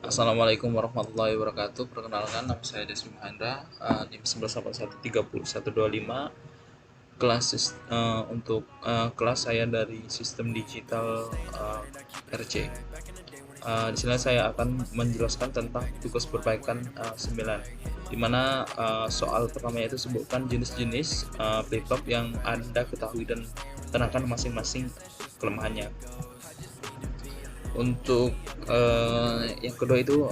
Assalamualaikum warahmatullahi wabarakatuh. Perkenalkan, nama saya Desmi Mahendra, NIM 1181301125. Untuk kelas saya dari Sistem Digital RC. Di sini saya akan menjelaskan tentang tugas perbaikan 9, di mana soal pertama itu sebutkan jenis-jenis flip-flop yang Anda ketahui dan terangkan masing-masing kelemahannya. Untuk yang kedua itu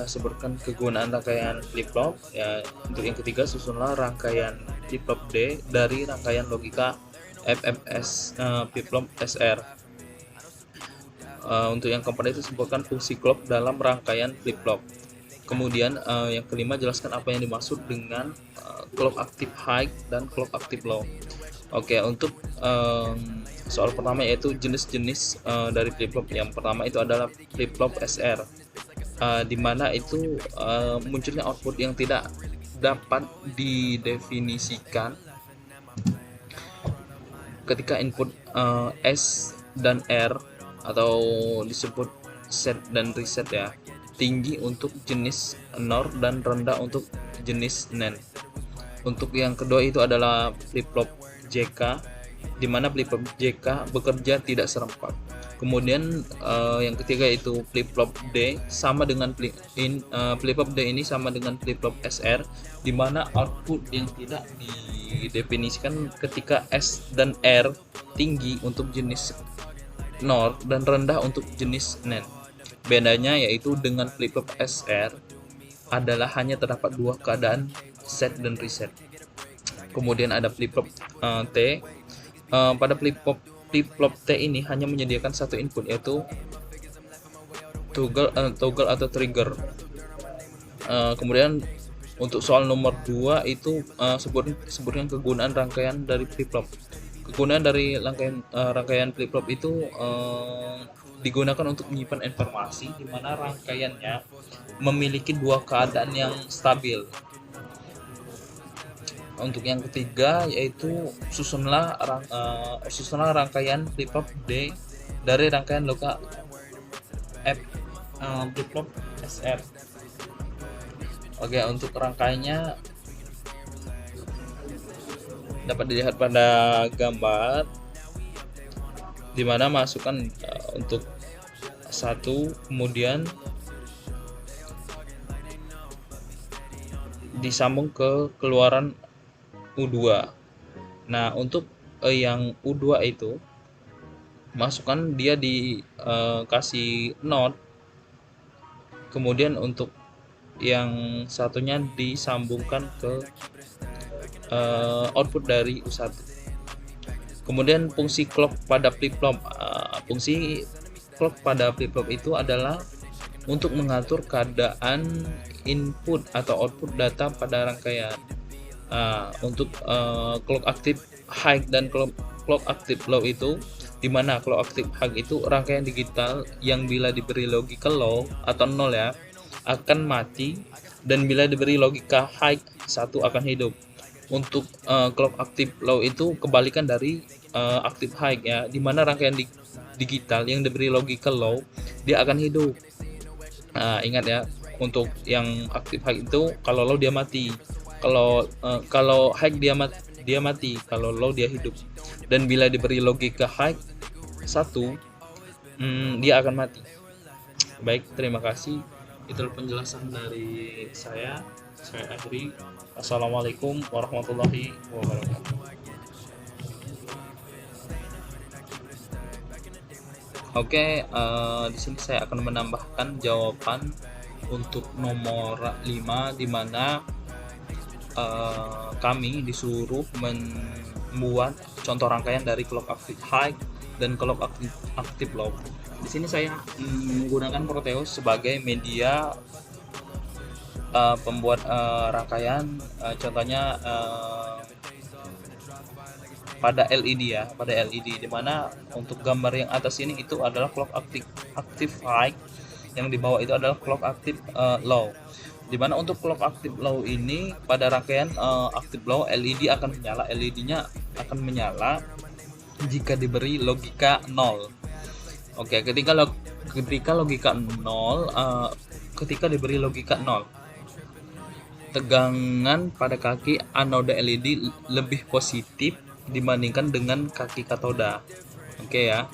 sebutkan kegunaan rangkaian flip-flop ya. Untuk yang ketiga, susunlah rangkaian flip-flop D dari rangkaian logika FFS flip-flop SR. Untuk yang keempat itu sebutkan fungsi clock dalam rangkaian flip-flop. Kemudian yang kelima, jelaskan apa yang dimaksud dengan clock active high dan clock active low. Oke, untuk soal pertama yaitu jenis-jenis dari flip-flop. Yang pertama itu adalah flip-flop SR, di mana itu munculnya output yang tidak dapat didefinisikan ketika input S dan R, atau disebut set dan reset ya, tinggi untuk jenis NOR dan rendah untuk jenis NAND. Untuk yang kedua itu adalah flip-flop JK, di mana flip-flop JK bekerja tidak serempak. Kemudian yang ketiga itu flip-flop D sama dengan flip-flop D ini sama dengan flip-flop SR, di mana output yang tidak didefinisikan ketika S dan R tinggi untuk jenis NOR dan rendah untuk jenis NAND. Bedanya yaitu dengan flip-flop SR adalah hanya terdapat dua keadaan, set dan reset. Kemudian ada flip-flop T. Pada flip-flop T ini hanya menyediakan satu input, yaitu toggle atau trigger. Kemudian untuk soal nomor 2 itu sebutkan kegunaan rangkaian dari flip-flop. Kegunaan dari rangkaian flip-flop itu digunakan untuk menyimpan informasi, di mana rangkaiannya memiliki dua keadaan yang stabil. Untuk yang ketiga yaitu susunlah rangkaian flip-flop D dari rangkaian logika flip-flop SR. Oke, untuk rangkaiannya dapat dilihat pada gambar, di mana masukkan untuk satu, kemudian disambung ke keluaran U2. Nah, untuk yang U2 itu masukkan dia dikasih not, kemudian untuk yang satunya disambungkan ke output dari U1. Kemudian fungsi clock pada flip-flop. Fungsi clock pada flip-flop itu adalah untuk mengatur keadaan input atau output data pada rangkaian. Untuk clock active high dan clock active low itu, di mana clock active high itu rangkaian digital yang bila diberi logika low atau 0 ya akan mati, dan bila diberi logika high 1 akan hidup. Untuk clock active low itu kebalikan dari active high ya, di mana rangkaian digital yang diberi logika low dia akan hidup. Ingat ya, untuk yang active high itu kalau low dia mati, kalau high dia mati, kalau low dia hidup. Dan bila diberi logika high 1 dia akan mati. Baik, terima kasih. Itu penjelasan dari saya Adri. Assalamualaikum warahmatullahi wabarakatuh. Oke, di sini saya akan menambahkan jawaban untuk nomor 5, di mana kami disuruh membuat contoh rangkaian dari clock active high dan clock active low. Di sini saya menggunakan Proteus sebagai media pembuat rangkaian. Contohnya pada LED ya, pada LED, dimana untuk gambar yang atas ini itu adalah clock active high, yang di bawah itu adalah clock active low. Dimana untuk clock active low ini pada rangkaian active low LED akan menyala, LED-nya akan menyala jika diberi logika 0. Oke, ketika logika 0 ketika diberi logika 0. Tegangan pada kaki anoda LED lebih positif dibandingkan dengan kaki katoda. Oke ya.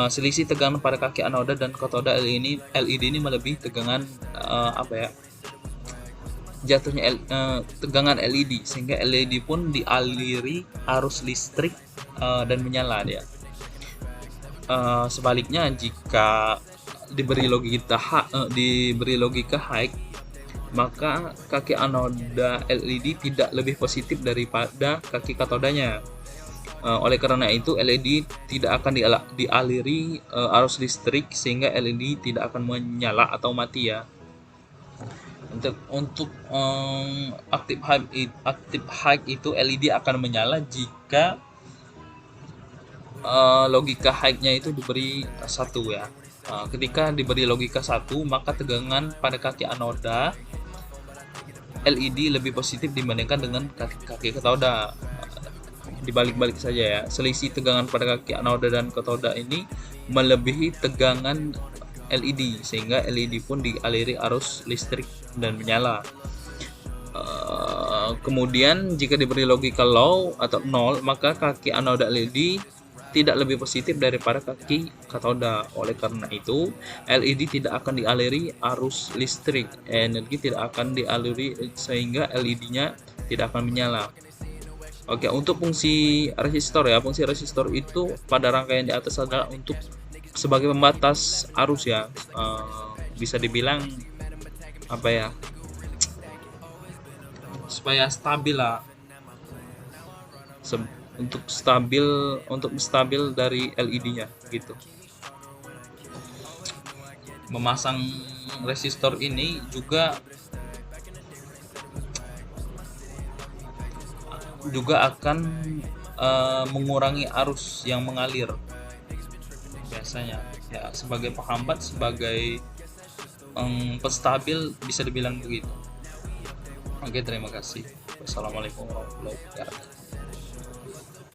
Selisih tegangan pada kaki anoda dan katoda LED ini melebihi tegangan jatuhnya tegangan LED, sehingga LED pun dialiri arus listrik dan menyala dia. Sebaliknya, jika diberi logika high, maka kaki anoda LED tidak lebih positif daripada kaki katodanya. Oleh karena itu, LED tidak akan dialiri arus listrik, sehingga LED tidak akan menyala atau mati ya. Untuk aktif high itu LED akan menyala jika logika high-nya itu diberi 1 ya. Ketika diberi logika 1, maka tegangan pada kaki anoda LED lebih positif dibandingkan dengan kaki katoda. Dibalik-balik saja ya. Selisih tegangan pada kaki anoda dan katoda ini melebihi tegangan LED, sehingga LED pun dialiri arus listrik dan menyala. Kemudian jika diberi logika low atau 0, maka kaki anoda LED tidak lebih positif daripada kaki katoda. Oleh karena itu, LED tidak akan dialiri arus listrik, energi tidak akan dialiri, sehingga LED-nya tidak akan menyala. Oke, untuk fungsi resistor ya. Fungsi resistor itu pada rangkaian di atas adalah untuk sebagai pembatas arus ya. Bisa dibilang supaya stabil lah. Untuk stabil dari LED-nya gitu. Memasang resistor ini juga akan mengurangi arus yang mengalir biasanya ya, sebagai penghambat, sebagai penstabil, bisa dibilang begitu. Oke, terima kasih. Wassalamualaikum warahmatullahi wabarakatuh.